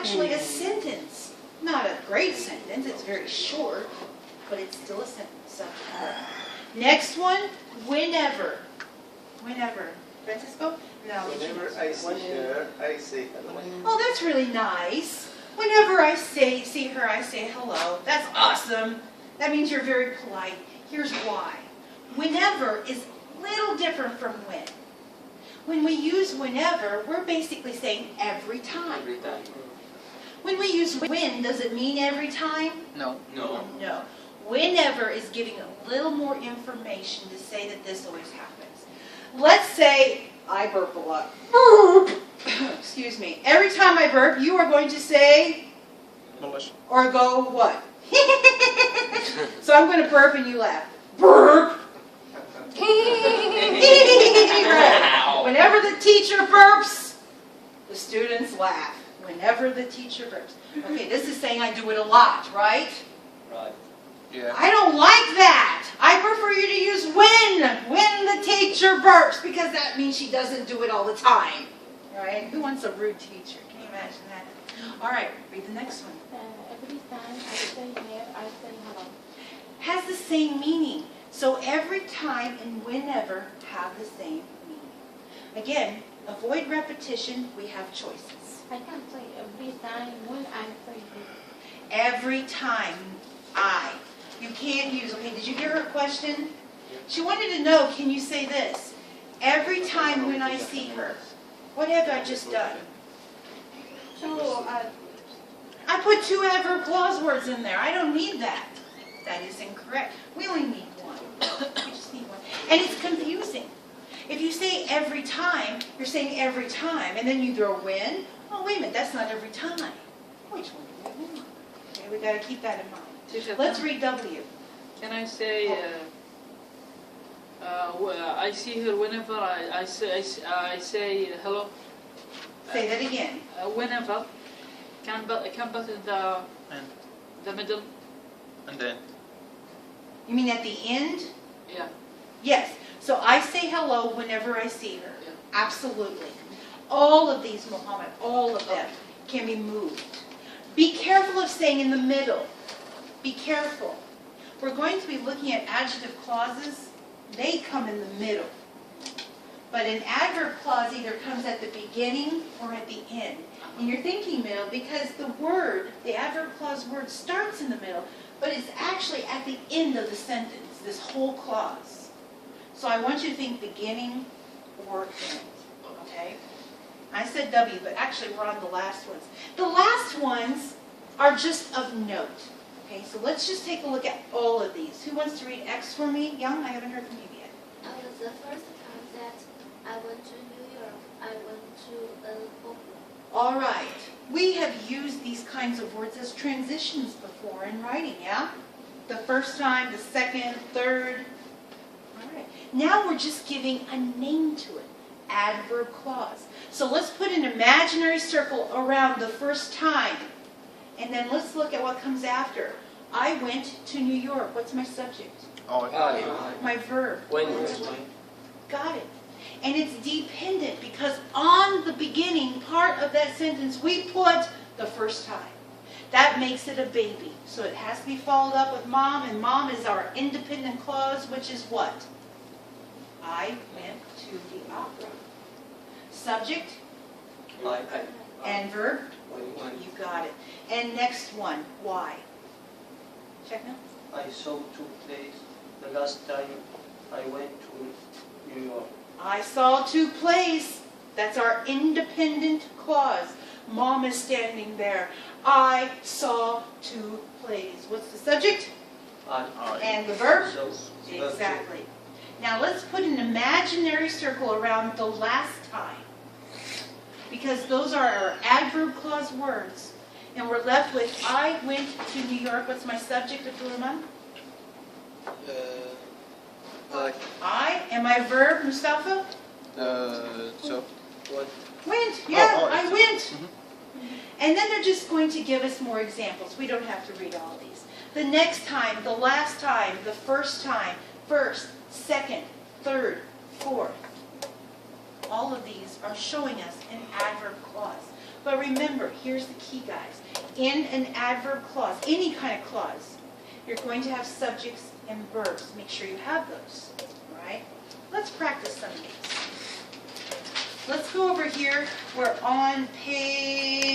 actually a sentence. Not a great sentence, it's very short, but it's still a sentence. Subject, verb. Next one, whenever. Whenever. Francisco? No. Whenever I see her, I say hello. Oh, that's really nice. Whenever I see her, I say hello. That's awesome. That means you're very polite. Here's why. Whenever is a little different from when. When we use whenever, we're basically saying every time. Every time. When we use when, does it mean every time? No. No. No. Whenever is giving a little more information to say that this always happens. Let's say I burp a lot. Burp! Excuse me. Every time I burp, you are going to say, or go what? So I'm going to burp and you laugh. Burp! Whenever the teacher burps, the students laugh. Whenever the teacher burps. Okay, this is saying I do it a lot, right? Right. Yeah. I don't like that. I prefer you to use when the teacher burps, because that means she doesn't do it all the time. Right? Who wants a rude teacher? Can you imagine that? All right, read the next one. Every time I say here, I say hello. Has the same meaning. So every time and whenever have the same meaning. Again, avoid repetition. We have choices. I can say every time when I say this. Every time I. You can't use, okay, did you hear her question? She wanted to know, can you say this? Every time when I see her. What have I just done? So, I put two adverb clause words in there. I don't need that. That is incorrect. We only need one. We just need one. And it's confusing. If you say every time, you're saying every time, and then you throw when. Oh, wait a minute, that's not every time. Which one do we want? Okay, we got to keep that in mind. Let's read W. Can I say, I see her whenever I say hello? Say that again. Whenever. Can put in the middle. And then? You mean at the end? Yeah. Yes. So I say hello whenever I see her. Yeah. Absolutely. All of these, Muhammad, all of them can be moved. Be careful of saying in the middle. Be careful. We're going to be looking at adjective clauses. They come in the middle. But an adverb clause either comes at the beginning or at the end. And you're thinking middle because the word, the adverb clause word starts in the middle, but it's actually at the end of the sentence, this whole clause. So I want you to think beginning or end. Okay? I said W, but actually we're on the last ones. The last ones are just of note. Okay, so let's just take a look at all of these. Who wants to read X for me? Young, I haven't heard from you yet. The first time that I went to New York, I went to Oakland. All right. We have used these kinds of words as transitions before in writing, yeah? The first time, the second, third. All right. Now we're just giving a name to it. Adverb clause. So let's put an imaginary circle around the first time. And then let's look at what comes after. I went to New York. What's my subject? Oh, My verb. When? Got it. And it's dependent because on the beginning part of that sentence we put the first time. That makes it a baby. So it has to be followed up with mom, and mom is our independent clause, which is what? I went to the opera. Subject and verb. You got it. And next one, why? Check now. I saw two plays the last time I went to New York. I saw two plays. That's our independent clause. Mom is standing there. I saw two plays. What's the subject? And the verb? So, Exactly. Now let's put an imaginary circle around the last time. Because those are our adverb clause words. And we're left with, I went to New York. What's my subject, Abdurrahman? I. And my verb, Mustafa? So? what? Went. Yeah, Oh, I went. Mhm. And then they're just going to give us more examples. We don't have to read all these. The next time, the last time, the first time, first, second, third, fourth. All of these are showing us an adverb clause. But remember, here's the key, guys. In an adverb clause, any kind of clause, you're going to have subjects and verbs. Make sure you have those, all right? Let's practice some of these. Let's go over here. We're on page